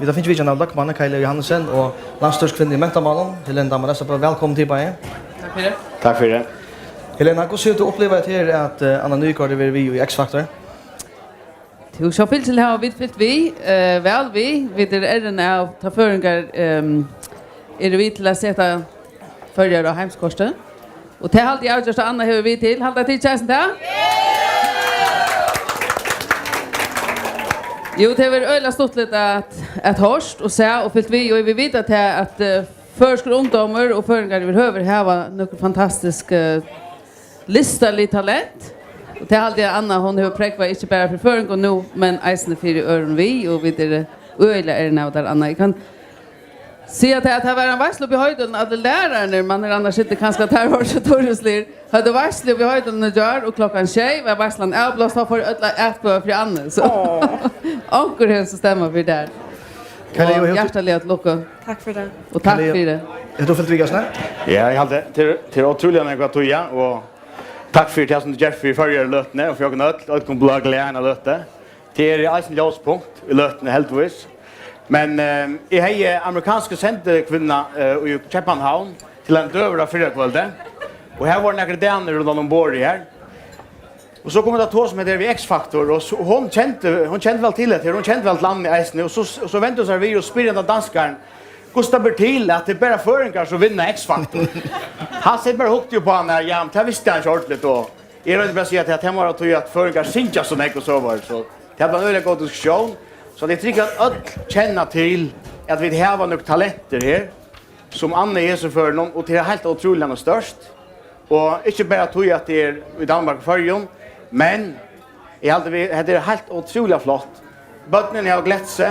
Vi har finnet vidjen av Lackmannen, Kajle Johansen og landstørskvinne i Mentamalen. Helena Damaressa, velkommen til Baie. Takk for det. Takk for det. Helena, hvordan ser du oppleve til at Anna Nygaard er vi i X-Factor? Du så fyllt til her, vi fyllt vi, vel vi er av taføringer, er vi til å sette følger av heimskorset. Og til halvt i avgjørst Anna hører vi til. Halvt til kjæresten til? Jo, det var øyla stort litt at hørst og se og fyllt vi, og vi vet at førskole ungdommer og føringer vi høver her var noe fantastisk listerlig talent. Og til halvt Anna, hun har prekva ikke bare for føringer nå, men eisende fire øren vi, og vi er øyla av der Anna. Jeg kan se at det var en varsel oppe i høyden at lærerne, man annars ikke kanskje at her var så torreslir, hadde varsel oppe i høyden og gjør, og klokken 6 var varselen avblåst for etterpå for Anne. Så anker det som stemmer for der. Og hjertelig at lukke. Takk for det. Og takk for det. Er du fyllt Vigasne? Ja, jeg hadde til utrolig enn jeg tog, og takk for det som du gjør for forrige løtene, og for jeg kan øde bli glede av løtene. Det er eisen ljøspunkt i løtene, heldigvis. Men jeg har amerikanske sendekvinner i København til en døver av fyrirkvölde. Og her var det noen damer rundt ombord her. Og så kom det to som heter vi X-Factor, og hun kjente vel til det, hun kjente vel til landet i eisen. Og så ventet seg vi og spyrer den danskeren, hvordan det blir til at det er bare føringer som vinner X-Factor. Han sitter bare hukte jo på han her, ja, men det visste han ikke ordentligt da. Jeg vil bare si at jeg må tog at føringer synes så nek og så var. Så det var en øyelig god diskusjon. Så det tycker att alla känner till att vi har några talenter här som Anna är så för någon och det är helt otroligt och störst. Och inte bara tror att det är i Danmark och Färjön, men jag hade det är helt otroligt flott. Barnen har glätt sig,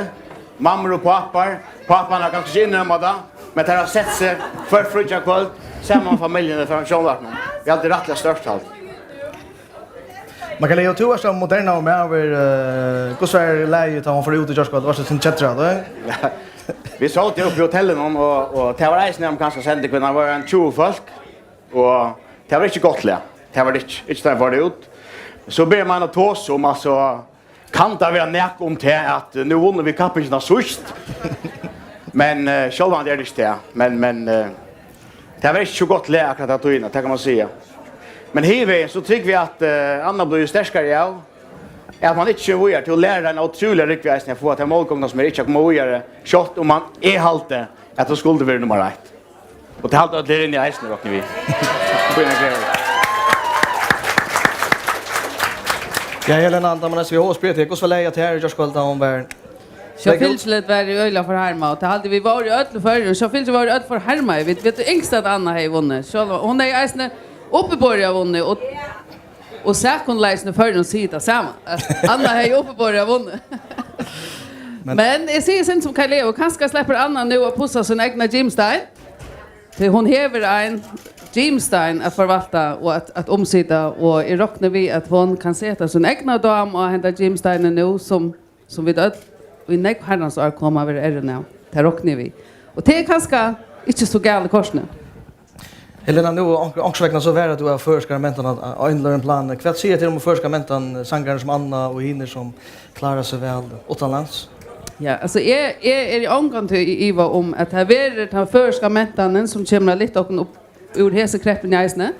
mammor och pappar. Pappan har kanske inte inrömmat det, men det har sett sig för frutja kväll samman familjen för sjönvartnen. Vi har alltid rättligt störst allt. Man kan lägga två år som moderna och med över hur så är läget att man får ut i Jörskvad. Vad så sin chatta då? Vi såg det upp i hotellet och det var reisen när de kanske sände kunna vara en 20 folk och det var inte gott lä. Det var inte där var det ut. Så ber man att tås om alltså kan det vara näck om till att nu vinner vi kappen av sist. Men själva det är det inte. Men det var inte så gott lä akkurat att in, det kan man säga. Men här så tycker vi att Anna blir starkare ja. Att man inte vågar till att lära den otroliga ryckväsningen för att det är målgångarna som inte kommer vågare shot om man är halte att det skulle vara nummer 1. Och det är allt in i eisen rockar vi. Ja, Helena Damaressa, vi har spelat det. Hur så läget här i Jörskvad om världen? Så fyllt lite var i öjla för härma och det hade vi varit öll för och så fyllt var öll för härma. Vet du yngst att Anna har vunnit. Så hon är eisen uppe på det vunnit och säkerligen för den sida samma. Anna har uppe på det vunnit. Men jag ser sen som Kalle och kanske släpper Anna nu och pussa sin egna Jimstein. För hon häver en Jimstein att förvalta och att omsätta och i rocknar vi att hon kan sätta sin egna dam och hämta Jimsteinen nu som vi dött och i näck herrans år kommer vi är det nu. Det rocknar vi. Och det är kanske inte så galet korsne. Helena, nu ångsväckna så väl att du har förskarmentan att ändra en plan. Vad säger till om förskarmentan sångare som Anna och hinner som klarar sig väl utomlands? Ja, alltså är i omgång till Iva om att här är det förskarmentan som kommer lite och upp ur häsekräppen i eisne.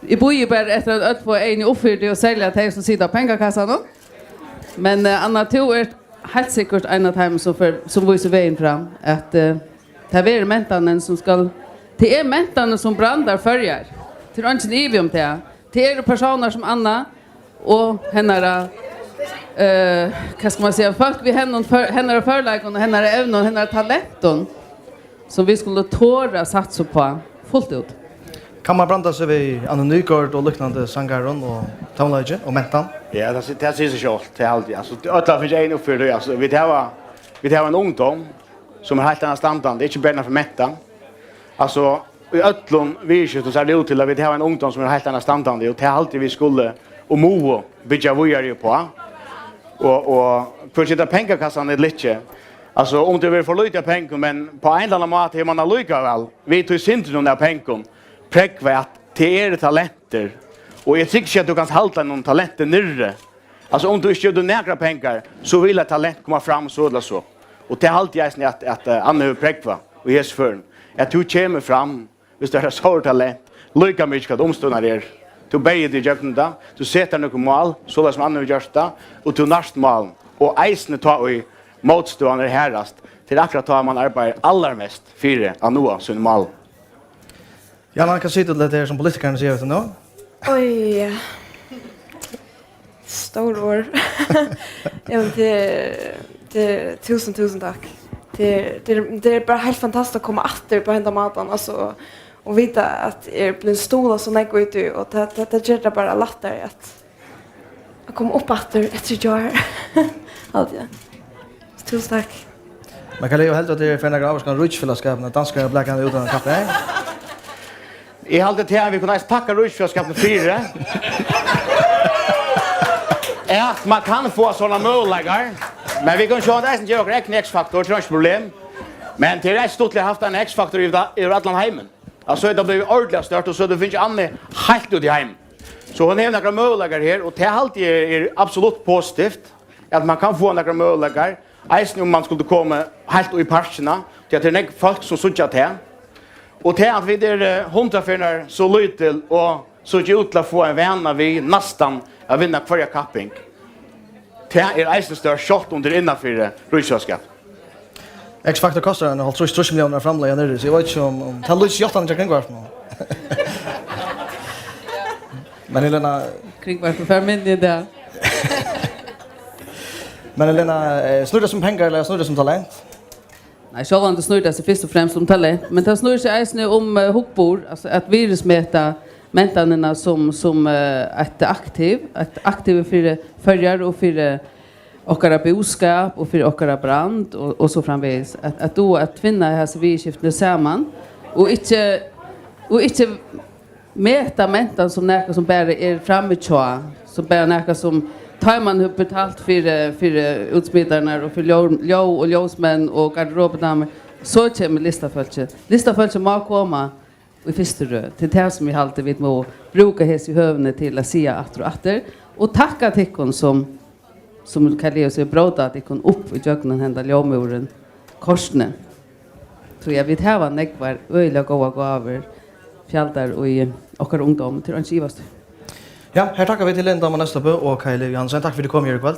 I bor ju bara efter att få en uppfyrd och sälja till som sitter på pengakassan. Men Anna tog helt säkert en av dem som visar vägen fram att det är mentanen som ska det är mentanen som brandar förjar. Det är inte Ivi om det. Det är personer som Anna och hennar vad ska man säga folk vi hennar förlägen och hennar ävnen och hennar talenten som vi skulle tåra satsa på fullt ut. Kan man branda sig vid Anna Nygaard och liknande sångaren och tonläge och mentan? Ja, det ser sig själv till alltid. Alltså alla finns en uppför det. Alltså vi har en ungdom som är helt annan standard. Det är inte bara för mentan. Alltså i öllon vi så är det ut till att vi har en ungdom som är helt annan standard och det är alltid vi skulle och mo bygga vågar på. Och för att sitta pengakassan är lite. Alltså om det vill få lite pengar men på en eller annan mat är man lika väl. Vi tog inte någon där pengar. Präkva att det är talenter. Och jag tycker inte att du kan hålla någon talenter nere. Alltså om du inte gör några pengar så vill att talent komma fram så eller så. Och det är alltid att Anna har präkva och ges för att du kommer fram, hvis du har så talent, lika mycket att omståndar er. Du beger dig i da, du setter noe mål, så det som Anna har gjort det, og du nærst mål. Og eisene tar i motstående herrast, til akkurat tar man arbeider allermest fire av noe som mål. Ja, man kan si til det som politikerne sier til nå. Oj. Stor år. Ja, men det tusen tack. Det är bara helt fantastiskt att komma åter på hända maten alltså och veta att blir stora så när går ut och det gör det bara lättare att komma upp åter efter jag. Allt ja. Tusen tack. Man kan ju helt att det är för några år sedan Rutschfällskapen att danska blackan utan kaffe. Jag hade till att vi kunde tacka Rutschfällskapen 4. Att man kan få sådana möjligheter. Men vi kan köra det som gör en X-faktor, det är inte problem. Men det är rätt stort att ha haft en X-faktor i Atlantheimen. Alltså det blir ordentligt stört och så det finns Anne helt ut i hem. Så hon har några möjligheter här och det alltid är absolut positivt att man kan få några möjligheter. Eisen om man skulle komma helt i parserna till att det är folk som suttjar till. Och till att vi är hundrafärnar så lytel och så inte ut att få en vänner vi nästan att vinna kvarja kapping. Det är eisen större shot under innanför Rutschfällskap. X-Factor kostar en 30 miljoner framlägga nere, så jag vet inte om det lyser jottan inte kring varför. Men Helena... Kring varför för mig där. Men Helena, snurrar som pengar eller snurrar som talent? Nej, så var det snurrar sig först och främst om talent. Men det snurrar sig även om huckbord, alltså att virusmäta människorna som ett aktiv för följare och för okkara boskap och för okkara brand och så framvägs att då att finna här så vi skiftar samman och inte mäta människan som näka som bara är framme tjå som bara näka som tar man upp betalt för utsmittarna och för och ljósmän och garderobdamer så kommer listafölket må komma i första röd till det som vi alltid vet må bruka hes i hövne till att säga atter och tacka till kon som kan leva sig bråda att det kan upp i jöknen hända ljómuren korsne. Så jag vet här var nekvar öjliga goa gaver fjaldar och i okkar ungdom till en kivast. Ja, här tackar vi till Linda Manestabu och Kaj Levi Hansen. Tack för att du kom här ikväll.